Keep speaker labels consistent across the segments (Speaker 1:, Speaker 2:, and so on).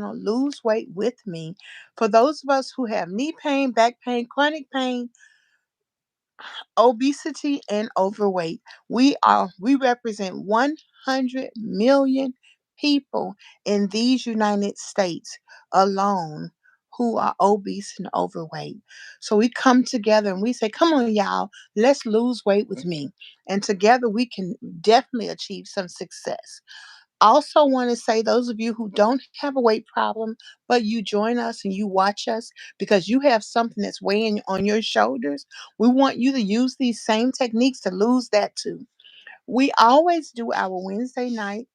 Speaker 1: channel, Lose Weight with Me. For those of us who have knee pain, back pain, chronic pain, obesity, and overweight, we represent 100 million people in these United States alone who are obese and overweight. So we come together and we say, come on, y'all, let's lose weight with me. And together we can definitely achieve some success. Also, want to say those of you who don't have a weight problem, but you join us and you watch us because you have something that's weighing on your shoulders, we want you to use these same techniques to lose that too. We always do our Wednesday night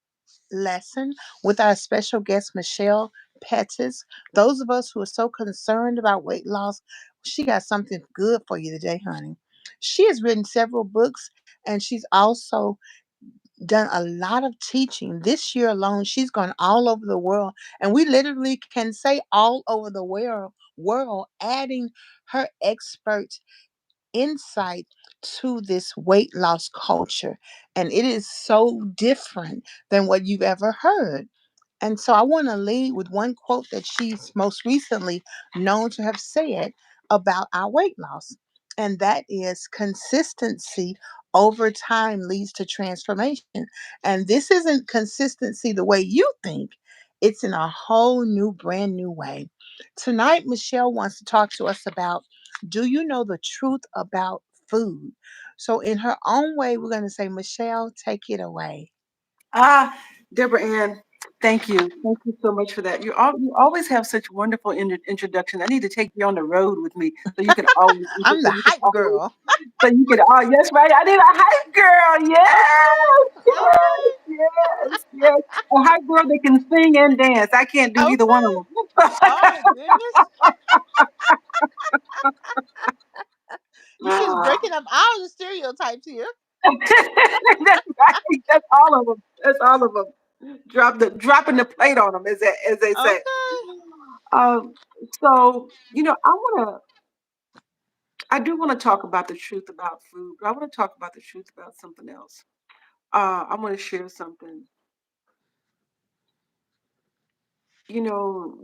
Speaker 1: lesson with our special guest, Michelle Pettis. Those of us who are so concerned about weight loss, she got something good for you today, honey. She has written several books and she's also done a lot of teaching. This year alone, she's gone all over the world. And we literally can say all over the world, adding her expert insight to this weight loss culture. And it is so different than what you've ever heard. And so I want to lead with one quote that she's most recently known to have said about our weight loss. And that is consistency over time leads to transformation. And this isn't consistency the way you think, it's in a whole new, brand new way. Tonight, Michelle wants to talk to us about, do you know the truth about food? So, in her own way, we're going to say, Michelle, take it away.
Speaker 2: Ah, Debra Ann, thank you. Thank you so much for that. You always have such wonderful introduction. I need to take you on the road with me so you can always, so
Speaker 1: I'm the
Speaker 2: you can
Speaker 1: hype
Speaker 2: always,
Speaker 1: girl.
Speaker 2: so you can, oh, yes, right. I need a hype girl. Yes,
Speaker 1: Okay. All right.
Speaker 2: yes, yes. A hype girl that can sing and dance. I can't do either one of
Speaker 1: Okay. Oh goodness. You just
Speaker 2: them.
Speaker 1: breaking up all the stereotypes here.
Speaker 2: That's right. That's all of them. That's all of them. Dropping the plate on them, as they say.
Speaker 1: Okay.
Speaker 2: Um, so I do want to talk about the truth about food, but I want to talk about the truth about something else. I want to share something.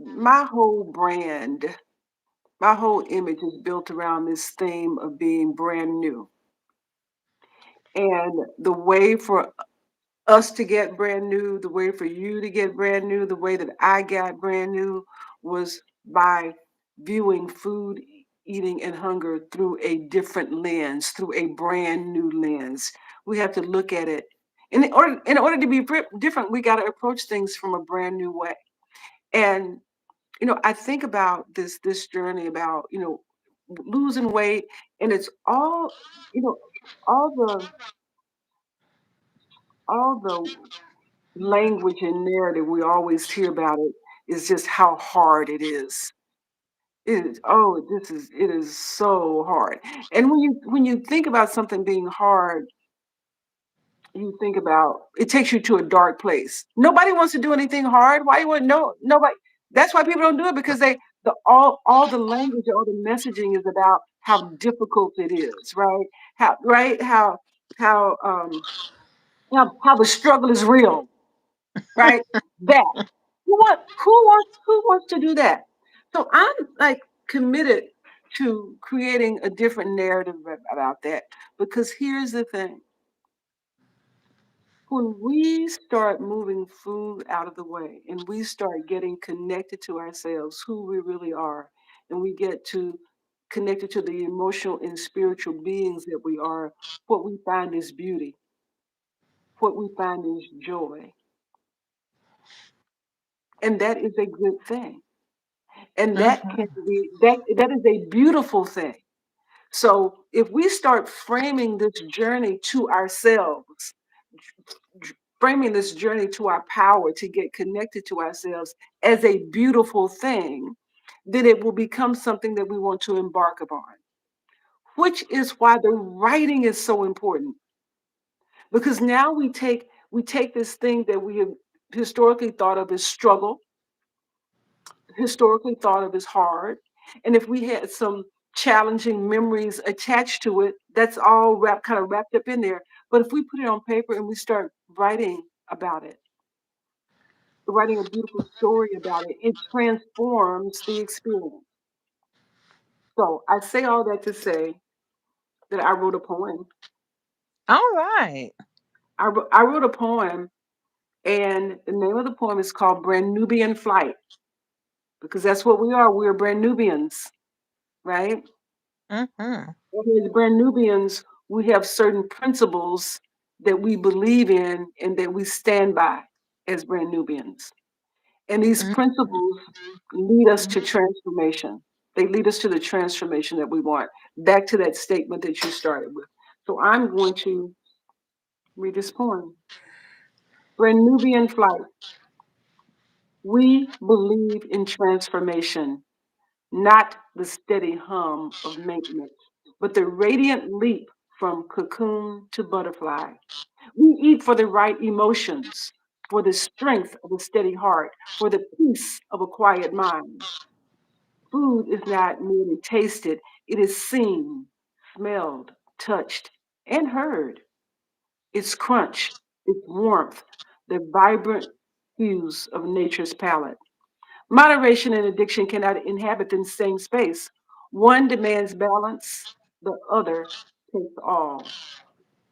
Speaker 2: My whole brand, my whole image is built around this theme of being brand new, and the way for us to get brand new, the way for you to get brand new, the way that I got brand new was by viewing food, eating, and hunger through a different lens, through a brand new lens. We have to look at it. In order to be different, we got to approach things from a brand new way. And I think about this journey about losing weight, and it's all you know all the language and narrative we always hear about it is just how hard it is. It is, oh, it is so hard. And when you think about something being hard, you think about it takes you to a dark place. Nobody wants to do anything hard. Why you want no nobody? That's why people don't do it because all the language, all the messaging is about how difficult it is, right? How right how how the struggle is real, right? That who wants to do that? So I'm like committed to creating a different narrative about that because here's the thing. When we start moving food out of the way and we start getting connected to ourselves, who we really are, and we get to connected to the emotional and spiritual beings that we are, what we find is beauty, what we find is joy. And that is a good thing. And
Speaker 1: Mhm.
Speaker 2: that is a beautiful thing. So if we start framing this journey to ourselves, framing this journey to our power to get connected to ourselves as a beautiful thing, then it will become something that we want to embark upon. Which is why the writing is so important. Because now we take this thing that we have historically thought of as struggle, historically thought of as hard. And if we had some challenging memories attached to it, that's all kind of wrapped up in there. But if we put it on paper and we start writing about it, writing a beautiful story about it. It transforms the experience. So I say all that to say that I wrote a poem.
Speaker 1: All right.
Speaker 2: I wrote a poem, and the name of the poem is called Brand Nubian Flight, because that's what we are. We're Brand Nubians, right?
Speaker 1: Mm-hmm.
Speaker 2: And as Brand Nubians, we have certain principles that we believe in and that we stand by as Brand Nubians. And these principles lead us to transformation. They lead us to the transformation that we want. Back to that statement that you started with. So I'm going to read this poem. Brand Nubian Flight. We believe in transformation, not the steady hum of maintenance, but the radiant leap from cocoon to butterfly. We eat for the right emotions, for the strength of a steady heart, for the peace of a quiet mind. Food is not merely tasted, it is seen, smelled, touched, and heard. Its crunch, its warmth, the vibrant hues of nature's palette. Moderation and addiction cannot inhabit the same space. One demands balance, the other takes all.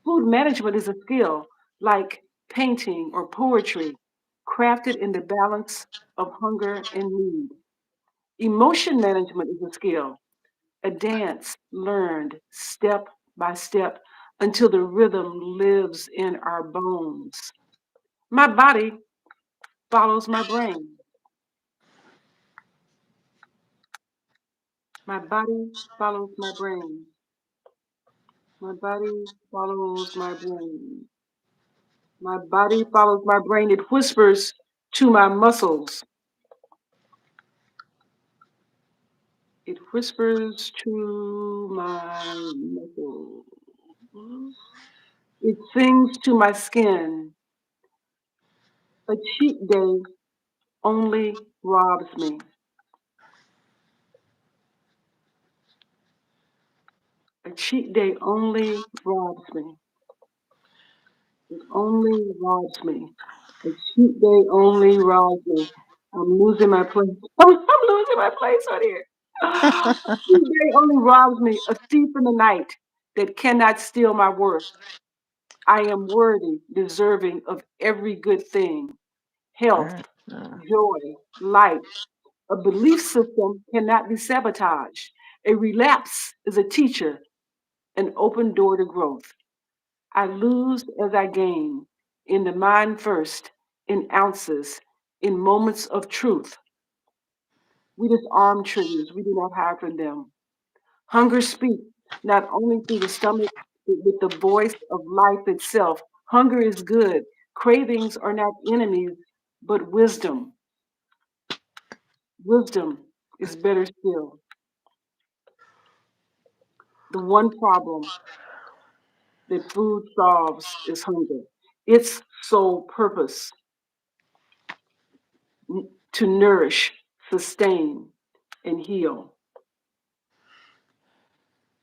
Speaker 2: Food management is a skill like painting or poetry, crafted in the balance of hunger and need. Emotion management is a skill, a dance learned step by step until the rhythm lives in our bones. My body follows my brain. My body follows my brain. My body follows my brain. My body follows my brain. It whispers to my muscles. It whispers to my muscles. It sings to my skin. A cheat day only robs me. A cheat day only robs me. It only robs me. A cheat day only robs me. I'm losing my place. I'm losing my place right here. A cheat day only robs me. A thief in the night that cannot steal my worth. I am worthy, deserving of every good thing. Health,
Speaker 1: Mm-hmm.
Speaker 2: joy, light. A belief system cannot be sabotaged. A relapse is a teacher, an open door to growth. I lose as I gain, in the mind first, in ounces, in moments of truth. We disarm triggers, we do not hide from them. Hunger speaks not only through the stomach, but with the voice of life itself. Hunger is good. Cravings are not enemies, but wisdom. Wisdom is better still. The one problem that food solves is hunger. Its sole purpose to nourish, sustain, and heal.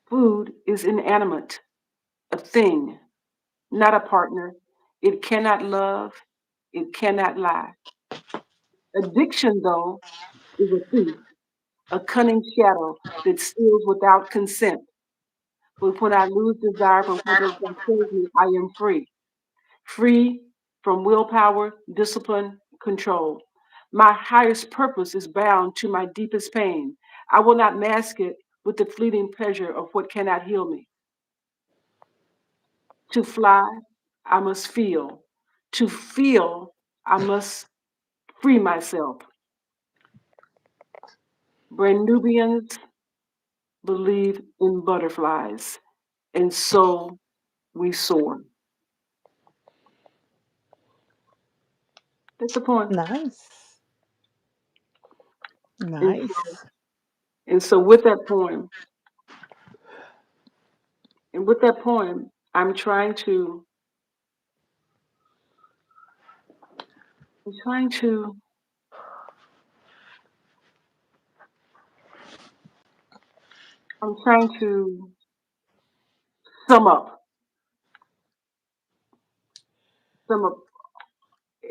Speaker 2: Food is inanimate, a thing, not a partner. It cannot love, it cannot lie. Addiction, though, is a thief, a cunning shadow that steals without consent. But when I lose desire for what does not serve me, I am free. Free from willpower, discipline, control. My highest purpose is bound to my deepest pain. I will not mask it with the fleeting pleasure of what cannot heal me. To fly, I must feel. To feel, I must free myself. Brand Nubians believe in butterflies, and so we soar. That's the point.
Speaker 1: Nice.
Speaker 2: And
Speaker 1: Nice.
Speaker 2: and so with that poem, and with that poem, I'm trying to, I'm trying to sum up, sum up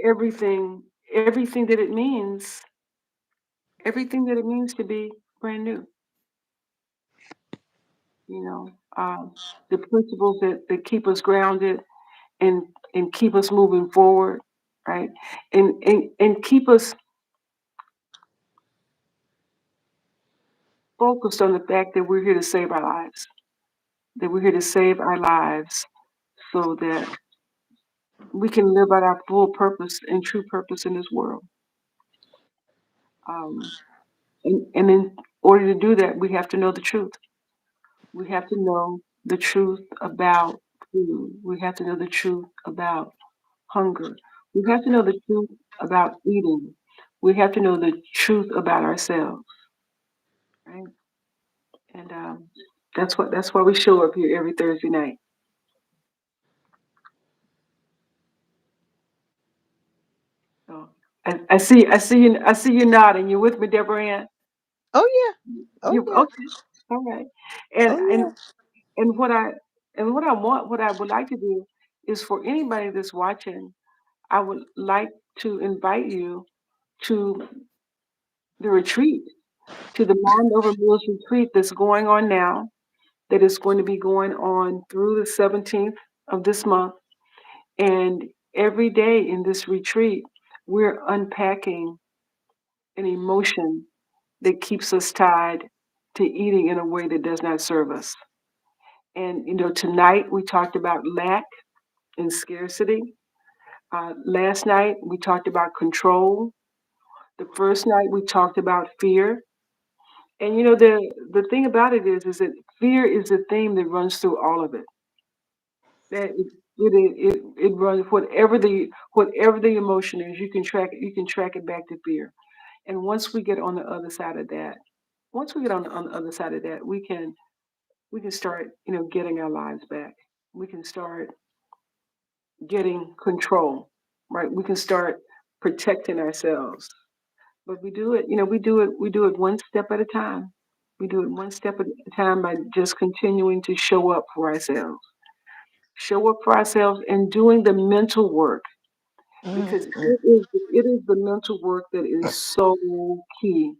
Speaker 2: everything, everything that it means, everything that it means to be brand new, you know, the principles that keep us grounded and keep us moving forward, right? And keep us focused on the fact that we're here to save our lives, that we're here to save our lives so that we can live out our full purpose and true purpose in this world. Um, and in order to do that, we have to know the truth. We have to know the truth about food. We have to know the truth about hunger. We have to know the truth about eating. We have to know the truth about ourselves, right? And that's why we show up here every Thursday night. So I see you nodding. You with me, Deborah Ann?
Speaker 1: Oh yeah. Oh
Speaker 2: You
Speaker 1: yeah.
Speaker 2: okay? All right. And
Speaker 1: Oh
Speaker 2: and
Speaker 1: yeah.
Speaker 2: and what I would like to do is for anybody that's watching, I would like to invite you to the retreat, to the Mind Over Meals retreat that's going on now, that is going to be going on through the 17th of this month. And every day in this retreat, we're unpacking an emotion that keeps us tied to eating in a way that does not serve us. And, tonight we talked about lack and scarcity. Last night we talked about control. The first night we talked about fear. And the thing about it is that fear is the theme that runs through all of it. That it runs whatever the emotion is, you can track it back to fear. And once we get on the other side of that, once we get on the other side of that, we can start getting our lives back. We can start getting control, right? We can start protecting ourselves. But we do it one step at a time. We do it one step at a time by just continuing to show up for ourselves. Show up for ourselves and doing the mental work because
Speaker 1: Mm-mm.
Speaker 2: it is the mental work that is so key.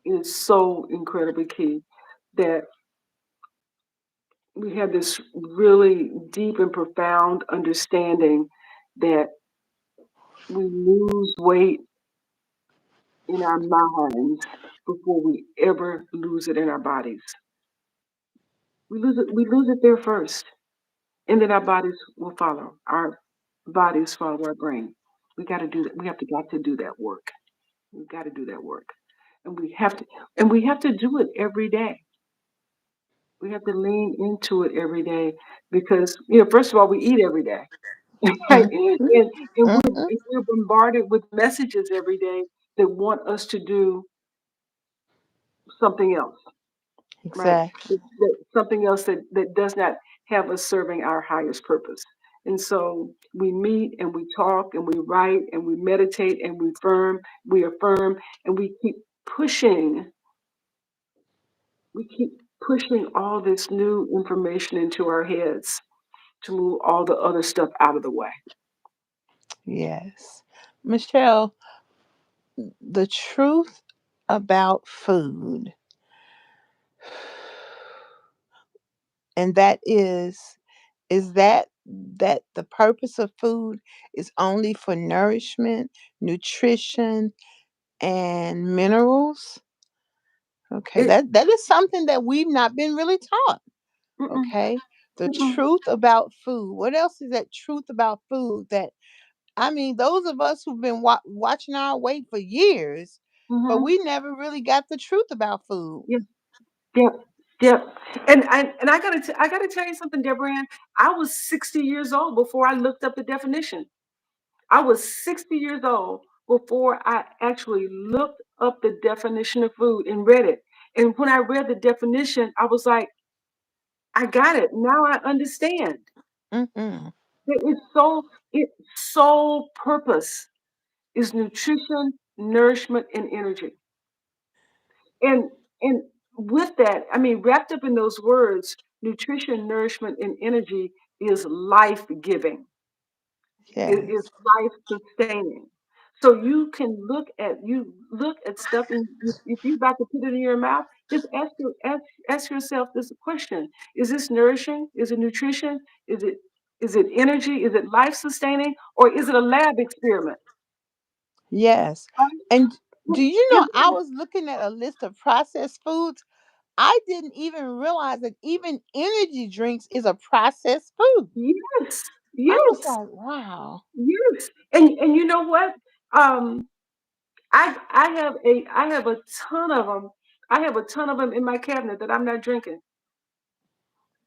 Speaker 2: It is so incredibly key that we have this really deep and profound understanding that we lose weight in our minds before we ever lose it in our bodies. We lose it there first, and then our bodies will follow. Our bodies follow our brain. We got to do that. We have to do that work. We've got to do that work, and we have to do it every day. We have to lean into it every day because first of all, we eat every day, right?
Speaker 1: Mm-mm.
Speaker 2: And we're,
Speaker 1: Mm-mm.
Speaker 2: and we're bombarded with messages every day that want us to do something else. Right.
Speaker 1: Exactly.
Speaker 2: Something else that does not have us serving our highest purpose. And so we meet and we talk and we write and we meditate and we affirm, and pushing, we keep pushing all this new information into our heads to move all the other stuff out of the way.
Speaker 1: Yes. Michelle, the truth about food, and that is that the purpose of food is only for nourishment, nutrition, and minerals. Okay,
Speaker 2: It,
Speaker 1: that is something that we've not been really taught.
Speaker 2: mm-mm,
Speaker 1: Okay, the
Speaker 2: mm-mm,
Speaker 1: truth about food. What else is that truth about food that, I mean, those of us who've been watching our weight for years, but
Speaker 2: mm-hmm.
Speaker 1: we never really got the truth about food.
Speaker 2: Yeah, yeah, yeah. And I gotta tell you something, Deborah Ann. I was 60 years old before I looked up the definition. I was 60 years old before I actually looked up the definition of food and read it. And when I read the definition, I was like, I got it. Now I understand.
Speaker 1: Mm-hmm.
Speaker 2: That its sole purpose is nutrition, nourishment, and energy. And and with that, I mean, wrapped up in those words, nutrition, nourishment, and energy is life giving. is
Speaker 1: Yes.
Speaker 2: life sustaining. So you look at stuff, and if you're about to put it in your mouth, just ask yourself this question: Is this nourishing? Is it nutrition? Is it energy? Is it life sustaining, or is it a lab experiment?
Speaker 1: Yes.
Speaker 2: Right?
Speaker 1: And do you know,
Speaker 2: And
Speaker 1: I was looking at a list of processed foods. I didn't even realize that even energy drinks is a processed food.
Speaker 2: yes,
Speaker 1: I was
Speaker 2: yes,
Speaker 1: like, wow.
Speaker 2: yes. And you know what? Um, I have a ton of them. I have a ton of them in my cabinet that I'm not drinking.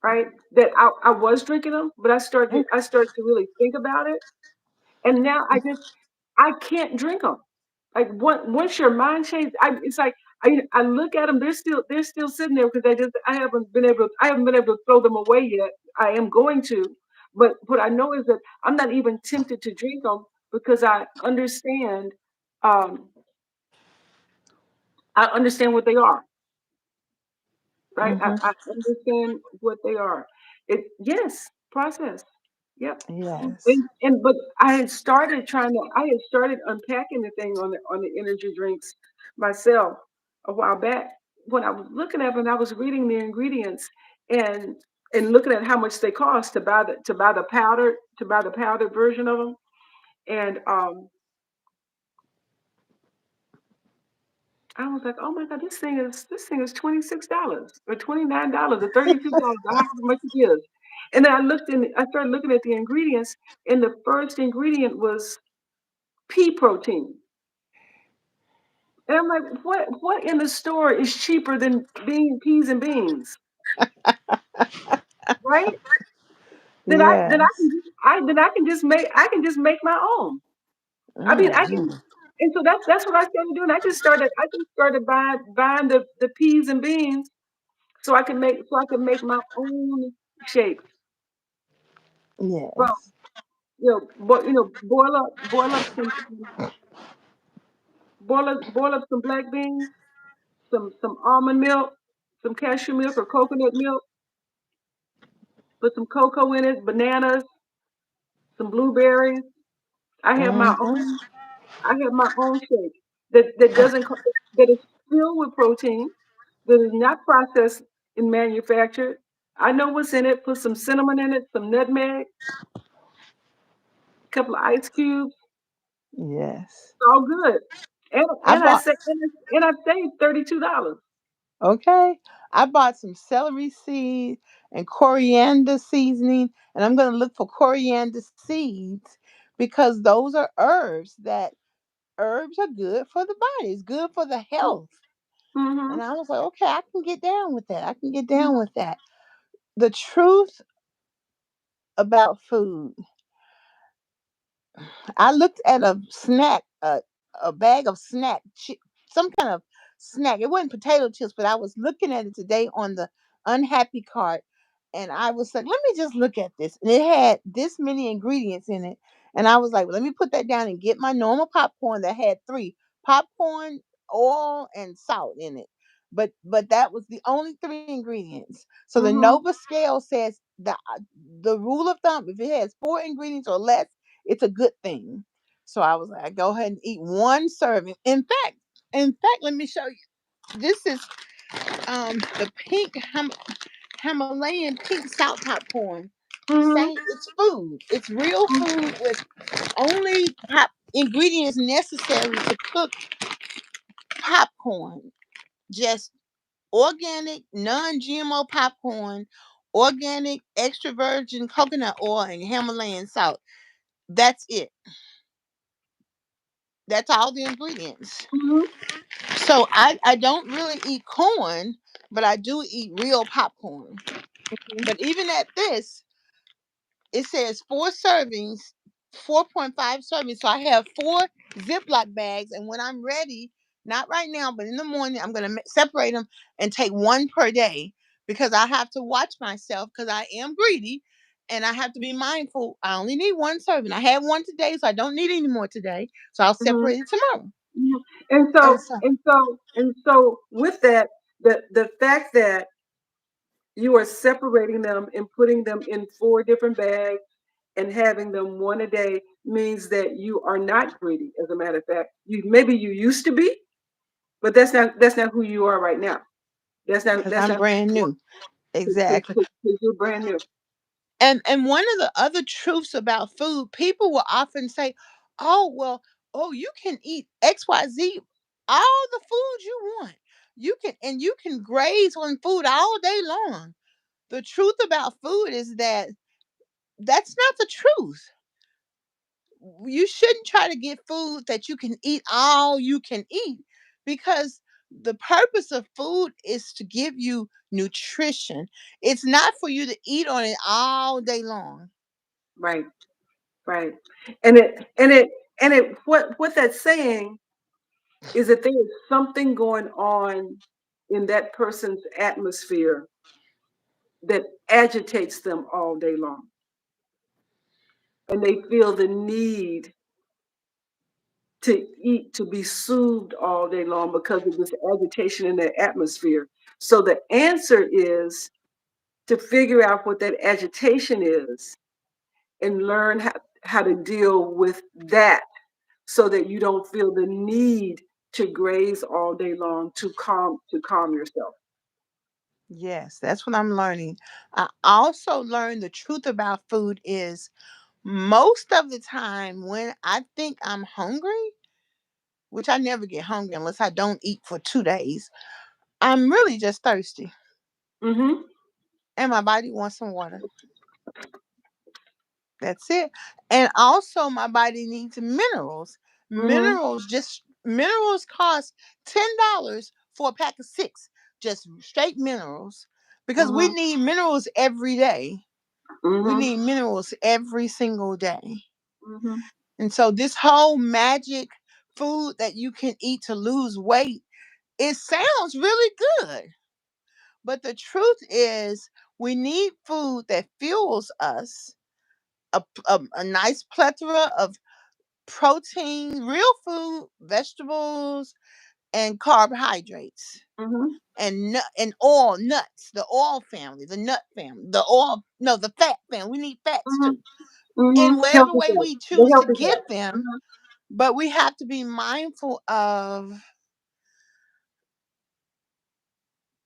Speaker 2: Right? That I was drinking them, but
Speaker 1: Mm.
Speaker 2: I started to really think about it, and now I can't drink them. Like once your mind changes, it's like I look at them. They're still sitting there because I haven't been able to throw them away yet. I am going to, but what I know is that I'm not even tempted to drink them because um, I understand what they are. Right? I,
Speaker 1: Hmm.
Speaker 2: I understand what they are. It yes, process. Yep.
Speaker 1: Yes.
Speaker 2: But I had started unpacking the thing on the energy drinks myself a while back. When I was looking at them, I was reading the ingredients and looking at how much they cost to buy the powdered version of them. And I was like, oh my God, this thing is $26 or $29 or $32 or however much it is. And then I started looking at the ingredients, and the first ingredient was pea protein. And I'm like, what in the store is cheaper than peas and beans, right? Then I
Speaker 1: Yes.
Speaker 2: can just I can just make my own. I mean, I can,
Speaker 1: Hmm.
Speaker 2: and so that's what I started doing. I just started buying the peas and beans so I can make my own shakes. Well,
Speaker 1: Yes.
Speaker 2: boil up some black beans, some almond milk, some cashew milk or coconut milk, put some cocoa in it, bananas, some blueberries. I have my
Speaker 1: Hmm.
Speaker 2: own. I have my own shake that doesn't that is filled with protein, that is not processed and manufactured. I know what's in it. Put some cinnamon in it, some nutmeg, a couple of ice cubes.
Speaker 1: Yes.
Speaker 2: It's all good. And
Speaker 1: I
Speaker 2: and I
Speaker 1: bought
Speaker 2: say and I saved $32.
Speaker 1: Okay. I bought some celery seed and coriander seasoning, and I'm going to look for coriander seeds because those are herbs that herbs are good for the body. It's good for the health.
Speaker 2: Mm-hmm.
Speaker 1: And I was like, okay, I can get down with that. I can get down with that. The truth about food, I looked at a snack, a bag of some kind of snack. It wasn't potato chips, but I was looking at it today on the unhappy cart, and I was like, let me just look at this. And it had this many ingredients in it, and I was like, well, let me put that down and get my normal popcorn that had three: popcorn, oil, and salt in it. But that was the only three ingredients. So the
Speaker 2: Mm-hmm.
Speaker 1: Nova scale says the rule of thumb: if it has four ingredients or less, it's a good thing. So I was like, go ahead and eat one serving. In fact, let me show you. This is the pink Himalayan pink salt popcorn.
Speaker 2: Mm-hmm.
Speaker 1: Saying it's food. It's real food with only ingredients necessary to cook popcorn. Just organic, non-GMO popcorn, organic, extra virgin coconut oil, and Himalayan salt. That's it. That's all the ingredients.
Speaker 2: Mm-hmm.
Speaker 1: So I don't really eat corn, but I do eat real popcorn. But even at this, it says four servings, 4.5 servings. So I have four Ziploc bags, and when I'm ready, not right now, but in the morning, I'm gonna separate them and take one per day because I have to watch myself because I am greedy. And I have to be mindful. I only need one serving. I had one today, so I don't need any more today. So I'll
Speaker 2: Mm-hmm.
Speaker 1: separate it tomorrow.
Speaker 2: Mhm. And so
Speaker 1: And so,
Speaker 2: and so and so with that, the fact that you are separating them and putting them in four different bags and having them one a day means that you are not greedy. As a matter of fact, maybe you used to be, but that's not who you are right now. That's not
Speaker 1: because
Speaker 2: that's
Speaker 1: I'm
Speaker 2: not who
Speaker 1: brand
Speaker 2: you
Speaker 1: new.
Speaker 2: are
Speaker 1: Exactly.
Speaker 2: because you're brand new.
Speaker 1: And one of the other truths about food, people will often say, "Oh, well, oh, you can eat XYZ, all the food you want. You can graze on food all day long." The truth about food is that that's not the truth. You shouldn't try to get food that you can eat all you can eat, because the purpose of food is to give you nutrition. It's not for you to eat on it all day long.
Speaker 2: Right, right. And it what that's saying is that there is something going on in that person's atmosphere that agitates them all day long, and they feel the need to eat, to be soothed all day long because of this agitation in their atmosphere. So the answer is to figure out what that agitation is and learn how to deal with that so that you don't feel the need to graze all day long to calm yourself.
Speaker 1: Yes, that's what I'm learning. I also learned the truth about food is most of the time when I think I'm hungry, which I never get hungry unless I don't eat for 2 days, I'm really just thirsty
Speaker 2: Mm-hmm.
Speaker 1: and my body wants some water. That's it. And also my body needs minerals.
Speaker 2: Mm-hmm.
Speaker 1: Minerals cost $10 for a pack of six. Just straight minerals. Because we
Speaker 2: Mm-hmm.
Speaker 1: need minerals every day. We
Speaker 2: Mm-hmm.
Speaker 1: need minerals every single day.
Speaker 2: Mm-hmm.
Speaker 1: And so this whole magic food that you can eat to lose weight, it sounds really good. But the truth is we need food that fuels us, a nice plethora of protein, real food, vegetables, and carbohydrates.
Speaker 2: Mm-hmm.
Speaker 1: And oil, nuts, the oil family, the nut family, the oil, no, the fat family. We need fats
Speaker 2: Mm-hmm.
Speaker 1: too.
Speaker 2: Mm-hmm.
Speaker 1: In whatever
Speaker 2: Healthy
Speaker 1: way
Speaker 2: fat.
Speaker 1: we
Speaker 2: The
Speaker 1: choose to
Speaker 2: healthy
Speaker 1: get
Speaker 2: fat.
Speaker 1: them, but we have to be mindful of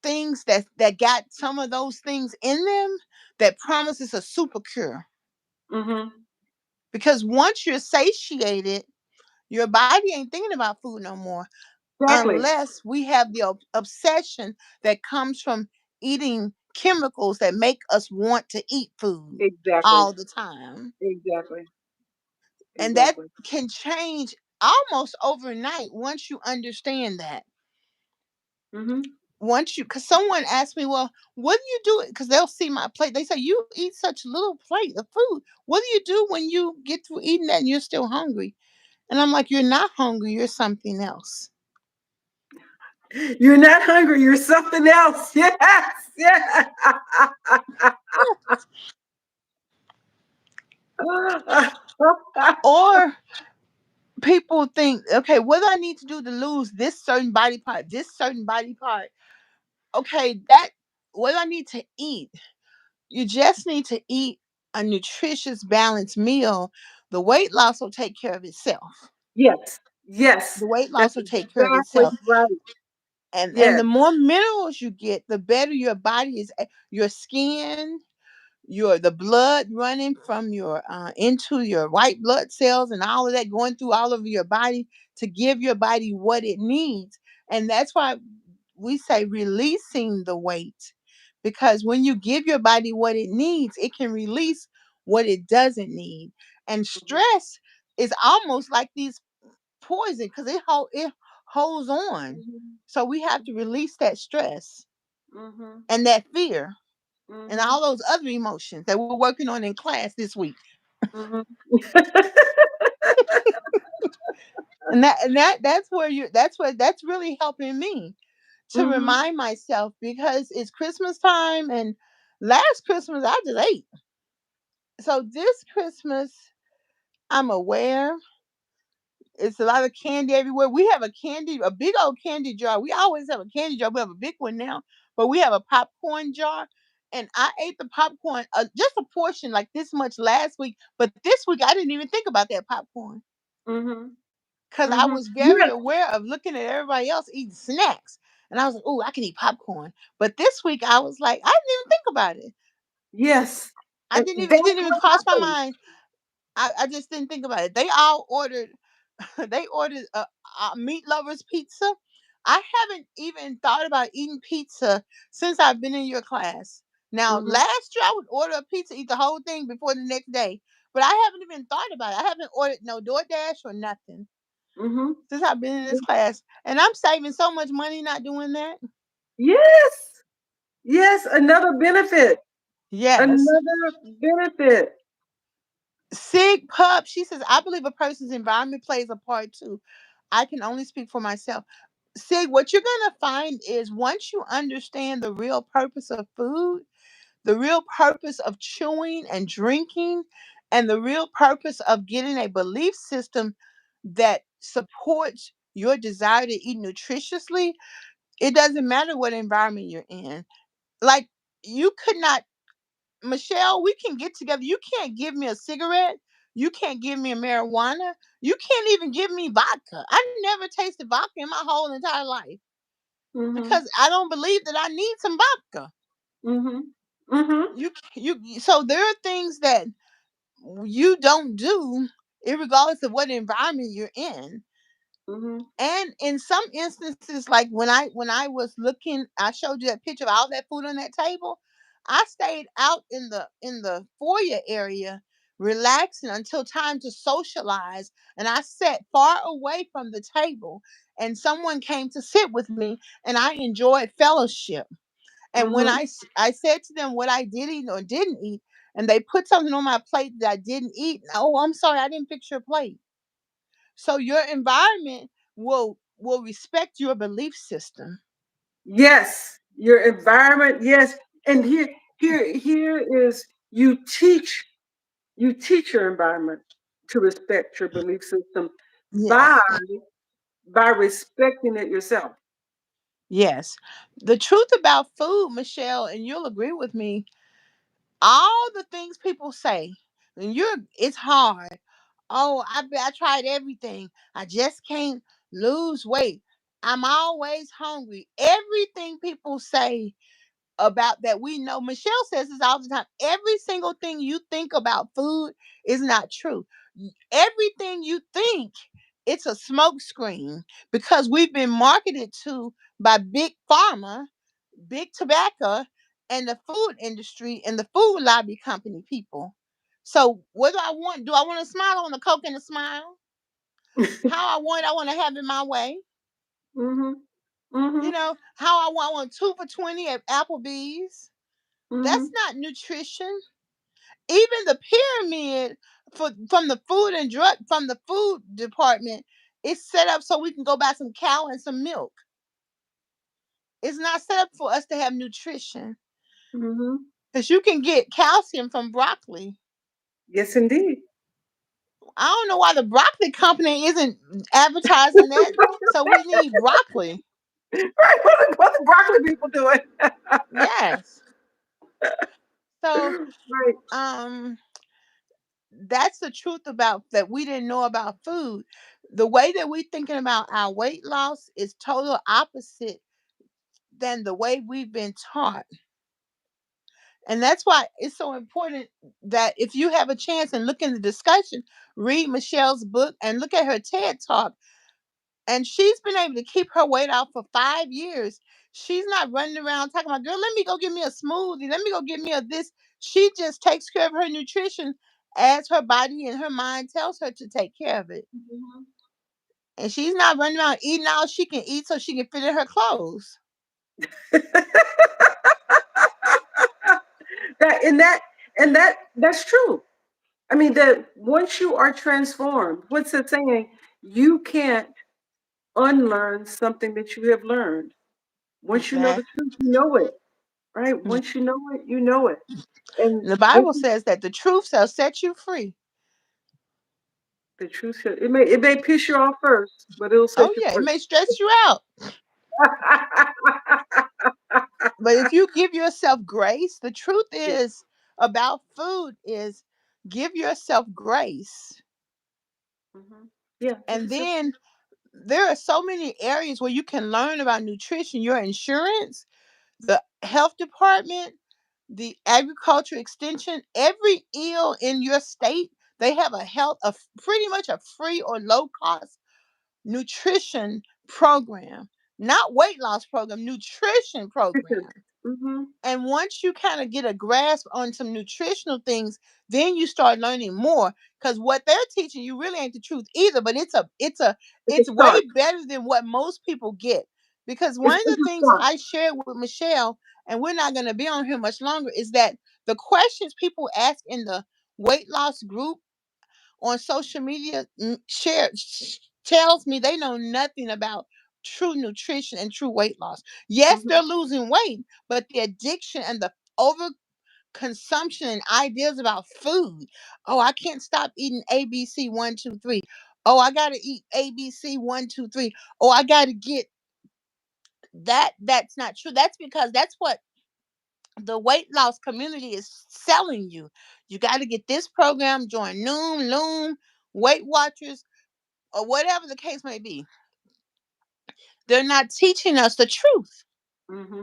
Speaker 1: things that got some of those things in them that promises a super cure.
Speaker 2: Mm-hmm.
Speaker 1: Because once you're satiated, your body ain't thinking about food no more,
Speaker 2: Exactly.
Speaker 1: unless we have the obsession that comes from eating chemicals that make us want to eat food
Speaker 2: Exactly.
Speaker 1: all the time.
Speaker 2: Exactly.
Speaker 1: And that
Speaker 2: Exactly.
Speaker 1: can change almost overnight once you understand that.
Speaker 2: Mm-hmm.
Speaker 1: Once you, because someone asked me, well, what do you do? Because they'll see my plate. They say, you eat such little plate of food. What do you do when you get through eating that and you're still hungry? And I'm like, you're not hungry. You're something else.
Speaker 2: You're not hungry. You're something else. Yes. Yes.
Speaker 1: Or people think, okay, what do I need to do to lose this certain body part, this certain body part? Okay, that, what do I need to eat? You just need to eat a nutritious, balanced meal. The weight loss will take care of itself.
Speaker 2: Yes. Yes.
Speaker 1: The weight
Speaker 2: That's
Speaker 1: loss will take care of
Speaker 2: exactly
Speaker 1: itself.
Speaker 2: right.
Speaker 1: And
Speaker 2: Yes.
Speaker 1: the more minerals you get, the better your body is. Your skin, your the blood running from your into your white blood cells and all of that going through all over your body to give your body what it needs. And that's why we say releasing the weight, because when you give your body what it needs, it can release what it doesn't need. And stress is almost like these poison, because it holds on.
Speaker 2: Mhm.
Speaker 1: So we have to release that stress
Speaker 2: Mhm.
Speaker 1: and that fear and
Speaker 2: Mhm.
Speaker 1: all those other emotions that we're working on in class this week.
Speaker 2: Mhm.
Speaker 1: That's where that's really helping me to
Speaker 2: Mhm.
Speaker 1: remind myself, because it's Christmas time, and last Christmas I just ate. So this Christmas I'm aware. It's a lot of candy everywhere. We have a big old candy jar. We always have a candy jar. We have a big one now, but we have a popcorn jar. and I ate the popcorn, just a portion like this much last week, but this week I didn't even think about that popcorn
Speaker 2: Mhm.
Speaker 1: because I
Speaker 2: Mhm.
Speaker 1: was
Speaker 2: You
Speaker 1: very
Speaker 2: have
Speaker 1: aware of looking at everybody else eating snacks, and I was like, "Oh, I can eat popcorn." But this week I was like, I didn't even think about it.
Speaker 2: yes.
Speaker 1: I
Speaker 2: And
Speaker 1: didn't even. It
Speaker 2: that's
Speaker 1: didn't even
Speaker 2: what
Speaker 1: cross my
Speaker 2: happens.
Speaker 1: mind. I just didn't think about it. They all ordered. They ordered a meat lovers pizza. I haven't even thought about eating pizza since I've been in your class. Now,
Speaker 2: Mhm.
Speaker 1: last year I would order a pizza, eat the whole thing before the next day, but I haven't even thought about it. I haven't ordered no DoorDash or nothing
Speaker 2: Mhm.
Speaker 1: since I've been in this class, and I'm saving so much money not doing that.
Speaker 2: Yes. Yes, another benefit.
Speaker 1: Yes.
Speaker 2: Another benefit.
Speaker 1: Sig Pup, she says, I believe a person's environment plays a part too. I can only speak for myself. Sig, what you're going to find is once you understand the real purpose of food, the real purpose of chewing and drinking, and the real purpose of getting a belief system that supports your desire to eat nutritiously, it doesn't matter what environment you're in. Like, you could not, Michelle, we can get together. You can't give me a cigarette. You can't give me a marijuana. You can't even give me vodka. I never tasted vodka in my whole entire life
Speaker 2: Mhm.
Speaker 1: because I don't believe that I need some vodka.
Speaker 2: Mhm. Mhm.
Speaker 1: So there are things that you don't do, regardless of what environment you're in.
Speaker 2: Mhm.
Speaker 1: And in some instances, like when I was looking, I showed you that picture of all that food on that table. I stayed out in the foyer area relaxing until time to socialize, and I sat far away from the table, and someone came to sit with me, and I enjoyed fellowship. And when
Speaker 2: Mhm.
Speaker 1: I said to them what I did eat or didn't eat, and they put something on my plate that I didn't eat, oh, I'm sorry, I didn't fix your plate. So your environment will respect your belief system.
Speaker 2: Yes, your environment, yes. And here is you teach your environment to respect your belief system by
Speaker 1: Yes.
Speaker 2: respecting it yourself.
Speaker 1: Yes. The truth about food, Michelle, and you'll agree with me, all the things people say, and it's hard. Oh, I tried everything. I just can't lose weight. I'm always hungry. Everything people say about that we know. Michelle says this all the time. Every single thing you think about food is not true. Everything you think, it's a smoke screen because we've been marketed to by big pharma, big tobacco, and the food industry and the food lobby company people. So whether do I want to smile? I want a Coke and a smile. How I want to have it my way.
Speaker 2: Mhm. Mhm.
Speaker 1: How I want 2 for 20 at Applebee's. That's
Speaker 2: Mhm.
Speaker 1: not nutrition. Even the pyramid from the food department is set up so we can go buy some cow and some milk. It's not set up for us to have nutrition
Speaker 2: Mhm.
Speaker 1: because you can get calcium from broccoli.
Speaker 2: Yes, indeed.
Speaker 1: I don't know why the broccoli company isn't advertising that. So we need broccoli.
Speaker 2: Right. What the broccoli people doing?
Speaker 1: Yes. So
Speaker 2: Right.
Speaker 1: um that's the truth about that we didn't know about food. The way that we thinking about our weight loss is total opposite than the way we've been taught. And that's why it's so important that if you have a chance and look in the discussion, read Michelle's book and look at her TED talk. And she's been able to keep her weight off for 5 years. She's not running around talking about, girl, let me go get me a smoothie. Let me go get me a this. She just takes care of her nutrition as her body and her mind tells her to take care of it.
Speaker 2: Mhm.
Speaker 1: And she's not running around eating all she can eat so she can fit in her clothes.
Speaker 2: that and that that's true. I mean that once you are transformed, what's the saying? You can't unlearn something that you have learned. Once you know the
Speaker 1: Exactly.
Speaker 2: truth, you know it. Right? Once you know it, you know it. And
Speaker 1: The
Speaker 2: once
Speaker 1: Bible
Speaker 2: you,
Speaker 1: says that the truth shall set you free.
Speaker 2: the truth, it may piss you off first, but it'll
Speaker 1: Oh
Speaker 2: set you
Speaker 1: yeah, it
Speaker 2: free.
Speaker 1: may stress you out. But if you give yourself grace, the truth
Speaker 2: Yeah.
Speaker 1: is about food is give yourself grace.
Speaker 2: Hmm. Yeah. Keep
Speaker 1: And
Speaker 2: it simple.
Speaker 1: then there are so many areas where you can learn about nutrition. Your insurance, the health department, the agriculture extension, every ill in your state, they have a pretty much a free or low cost nutrition program. Not weight loss program, nutrition program.
Speaker 2: Mm-hmm.
Speaker 1: And once you kind of get a grasp on some nutritional things, then you start learning more, because what they're teaching you really ain't the truth either, but
Speaker 2: It's a
Speaker 1: it's way
Speaker 2: start.
Speaker 1: better than what most people get. Because one of
Speaker 2: It's
Speaker 1: the
Speaker 2: a
Speaker 1: things
Speaker 2: start.
Speaker 1: I shared with Michelle, and we're not going to be on here much longer, is that the questions people ask in the weight loss group on social media tells me they know nothing about true nutrition and true weight loss. Yes,
Speaker 2: Mm-hmm.
Speaker 1: they're losing weight, but the addiction and the over consumption and ideas about food. Oh, I can't stop eating ABC 1, 2, 3. Oh, I gotta eat ABC 1, 2, 3. Oh, I gotta get that. That's not true. That's because that's what the weight loss community is selling you. You got to get this program, join Noom, Loom, Weight Watchers, or whatever the case may be. They're not teaching us the truth.
Speaker 2: Mm-hmm.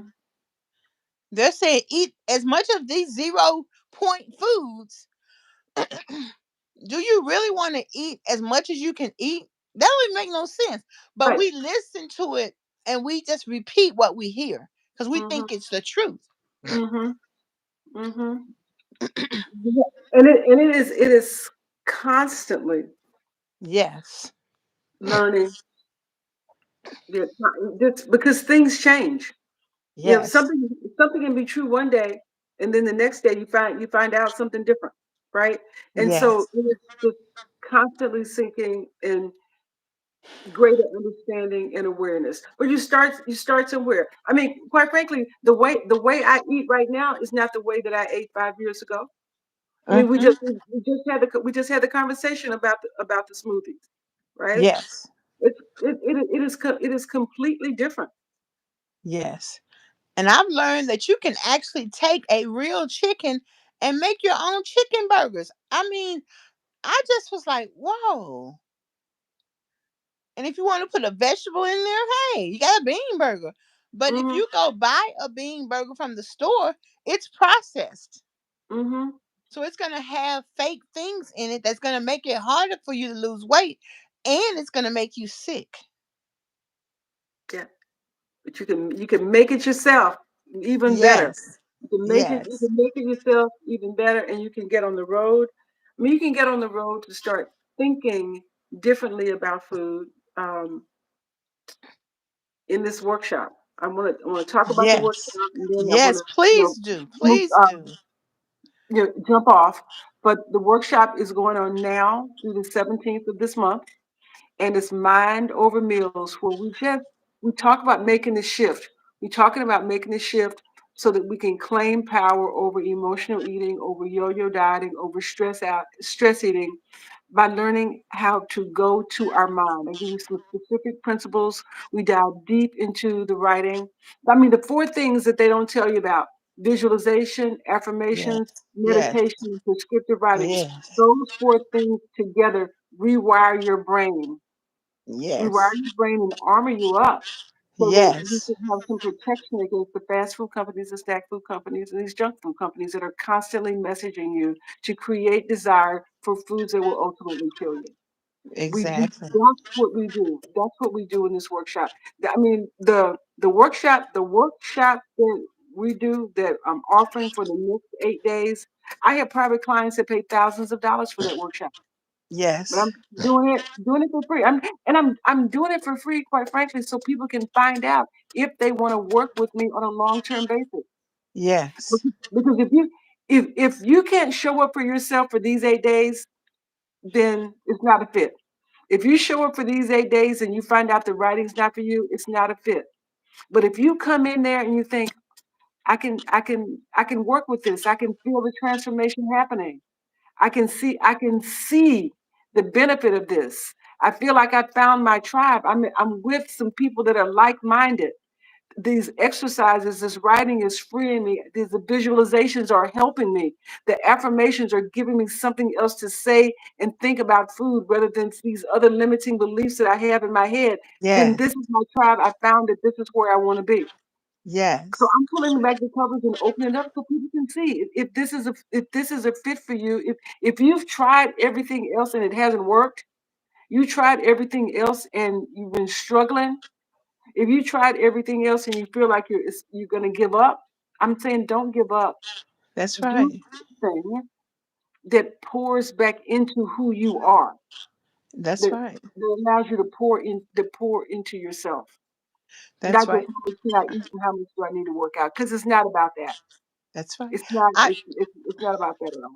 Speaker 1: They're saying eat as much of these 0 point foods. Do you really want to eat as much as you can eat? That don't make no sense. But
Speaker 2: Right.
Speaker 1: we listen to it and we just repeat what we hear because we
Speaker 2: Mm-hmm.
Speaker 1: think it's the truth.
Speaker 2: Mm-hmm. Mm-hmm. Yeah. And it is constantly
Speaker 1: Yes.
Speaker 2: learning that because things change. You know,
Speaker 1: Yes.
Speaker 2: something can be true one day, and then the next day you find out something different, right? And so
Speaker 1: Yes.
Speaker 2: it is just constantly seeking in greater understanding and awareness. But you start somewhere. I mean, quite frankly, the way I eat right now is not the way that I ate 5 years ago. I mean,
Speaker 1: Hmm.
Speaker 2: we just had the conversation about the smoothies, right?
Speaker 1: Yes.
Speaker 2: It is completely different.
Speaker 1: Yes. And I've learned that you can actually take a real chicken and make your own chicken burgers. I mean, I just was like, whoa. And if you want to put a vegetable in there, hey, you got a bean burger. But if
Speaker 2: Mhm.
Speaker 1: you go buy a bean burger from the store, it's processed.
Speaker 2: Mhm.
Speaker 1: So it's going to have fake things in it that's going to make it harder for you to lose weight, and it's going to make you sick.
Speaker 2: Yeah. But you can make it yourself even better.
Speaker 1: Yes.
Speaker 2: You can make it you
Speaker 1: Yes.
Speaker 2: can make it yourself even better, and you can get on the road. I mean, you can get on the road to start thinking differently about food in this workshop. I want to talk about the
Speaker 1: Yes.
Speaker 2: workshop, and then I want
Speaker 1: Yes,
Speaker 2: to
Speaker 1: please do.
Speaker 2: move,
Speaker 1: Please do.
Speaker 2: jump off. But the workshop is going on now through the 17th of this month, and it's Mind Over Meals, where we talk about making the shift. We're talking about making the shift so that we can claim power over emotional eating, over yo-yo dieting, over stress eating, by learning how to go to our mind. I give you some specific principles. We dive deep into the writing. I mean, the four things that they don't tell you about: visualization,
Speaker 1: Yes.
Speaker 2: affirmations,
Speaker 1: Yes.
Speaker 2: meditation, and prescriptive writing.
Speaker 1: Yes.
Speaker 2: Those four things together rewire your brain, rewire
Speaker 1: Yes.
Speaker 2: your brain and armor you up so that you
Speaker 1: Yes.
Speaker 2: can have some protection against the fast food companies, the snack food companies, and these junk food companies that are constantly messaging you to create desire for foods that will ultimately kill you.
Speaker 1: Exactly.
Speaker 2: That's what we do. That's what we do in this workshop. I mean, the workshop that we do, that I'm offering for the next 8 days. I have private clients that pay thousands of dollars for that workshop, but I'm
Speaker 1: Yes.
Speaker 2: doing it for free. I'm doing it for free, quite frankly, so people can find out if they want to work with me on a long-term basis.
Speaker 1: Yes.
Speaker 2: Because if you can't show up for yourself for these 8 days, then it's not a fit. If you show up for these 8 days and you find out the writing's not for you, it's not a fit. But if you come in there and you think, I can work with this, I can feel the transformation happening. I can see the benefit of this. I feel like I found my tribe. I'm with some people that are like-minded. these exercises, this writing is freeing me. These the visualizations are helping me. The affirmations are giving me something else to say and think about food rather than these other limiting beliefs that I have in my head. Then
Speaker 1: Yes.
Speaker 2: this is my tribe. I found that this is where I want to be. So
Speaker 1: Yes.
Speaker 2: I'm pulling back the covers and opening it up so people can see if this is a fit for you. If you've tried everything else and it hasn't worked, you tried everything else and you've been struggling. If you tried everything else and you feel like you're going to give up, I'm saying don't give up.
Speaker 1: That's
Speaker 2: Do
Speaker 1: right.
Speaker 2: something that pours back into who you are,
Speaker 1: That's
Speaker 2: that,
Speaker 1: right.
Speaker 2: that allows you to pour into yourself.
Speaker 1: That's
Speaker 2: Not just
Speaker 1: right.
Speaker 2: how much can I eat and how much do I need to work out? Because it's not about that.
Speaker 1: That's right.
Speaker 2: It's not.
Speaker 1: I
Speaker 2: It's not about that at all.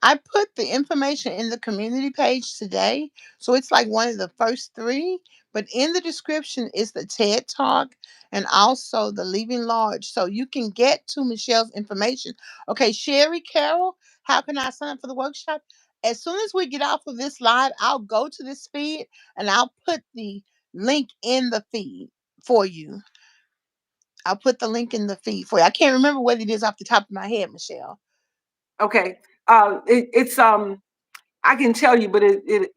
Speaker 1: I put the information in the community page today. So it's like one of the first three. But in the description is the TED Talk and also the Leaving Large. So you can get to Michelle's information. Okay, Sherry Carroll, how can I sign up for the workshop? As soon as we get off of this live, I'll go to this feed and I'll put the link in the feed for you. I'll put the link in the feed for you. I can't remember what it is off the top of my head, Michelle.
Speaker 2: Okay. It's I can tell you, but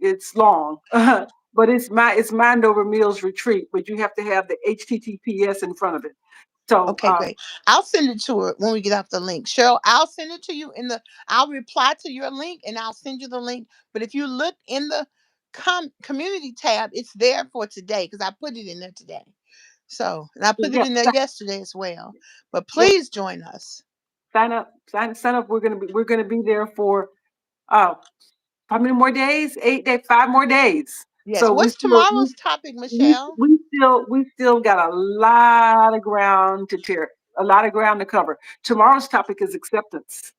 Speaker 2: it's long. But it's Mind Over Meals Retreat, but you have to have the HTTPS in front of it. So
Speaker 1: Okay, great. I'll send it to her when we get off the link. Cheryl, I'll send it to you in the I'll reply to your link and I'll send you the link. But if you look in the community tab, it's there for today because I put it in there today. So, and I put it
Speaker 2: yeah,
Speaker 1: in there yesterday as well. But
Speaker 2: yeah,
Speaker 1: please join us.
Speaker 2: sign up, sign up. We're gonna be there for uh how many more days? 8 days, 5 more days.
Speaker 1: Yes.
Speaker 2: So we
Speaker 1: What's
Speaker 2: still
Speaker 1: tomorrow's topic,
Speaker 2: we,
Speaker 1: Michelle?
Speaker 2: we still got a lot of ground to tear, a lot of ground to cover. Tomorrow's topic is acceptance.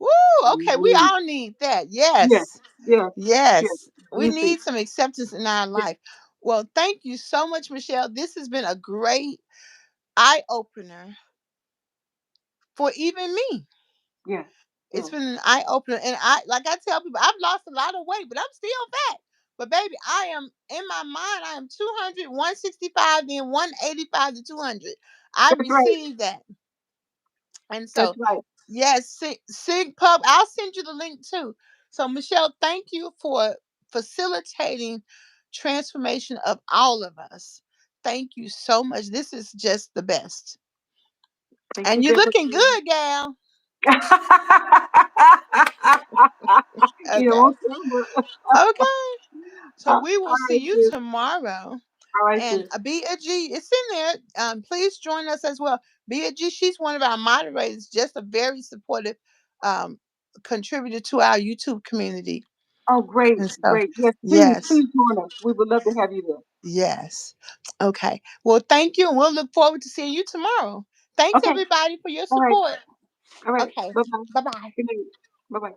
Speaker 1: Woo! Okay, we
Speaker 2: Mm,
Speaker 1: all need that.
Speaker 2: yes,
Speaker 1: Yes.
Speaker 2: yes, yes.
Speaker 1: Yes. We
Speaker 2: You see,
Speaker 1: need some acceptance in our
Speaker 2: yeah,
Speaker 1: life. Well, thank you so much, Michelle. This has been a great eye opener for even me.
Speaker 2: yeah,
Speaker 1: It's
Speaker 2: yeah.
Speaker 1: been an eye opener, and I like I tell people, I've lost a lot of weight, but I'm still fat. But baby, I am in my mind. I am 200, 165, then 185 to 200. I
Speaker 2: That's right.
Speaker 1: received that, and
Speaker 2: That's
Speaker 1: so
Speaker 2: right.
Speaker 1: yes, Sig Pub. I'll send you the link too. So Michelle, thank you for facilitating transformation of all of us. Thank you so much. This is just the best,
Speaker 2: Thank you,
Speaker 1: and you're
Speaker 2: Deborah.
Speaker 1: looking good, gal.
Speaker 2: You
Speaker 1: Okay,
Speaker 2: won't tell,
Speaker 1: okay. So
Speaker 2: all
Speaker 1: we will see
Speaker 2: right,
Speaker 1: you
Speaker 2: sis.
Speaker 1: tomorrow.
Speaker 2: All right,
Speaker 1: And
Speaker 2: sis.
Speaker 1: Bea G, it's in there. Please join us as well. Bea G, she's one of our moderators, just a very supportive um, contributor to our YouTube community.
Speaker 2: Oh, great,
Speaker 1: And so,
Speaker 2: great. Yes, please,
Speaker 1: yes,
Speaker 2: please join us. We would love to have you there.
Speaker 1: yes. Okay. Well, thank you. And we'll look forward to seeing you tomorrow. Thanks,
Speaker 2: Okay.
Speaker 1: everybody, for your
Speaker 2: All right.
Speaker 1: support.
Speaker 2: All right.
Speaker 1: Okay.
Speaker 2: Bye bye.
Speaker 1: Bye bye.
Speaker 2: Good night. Bye bye.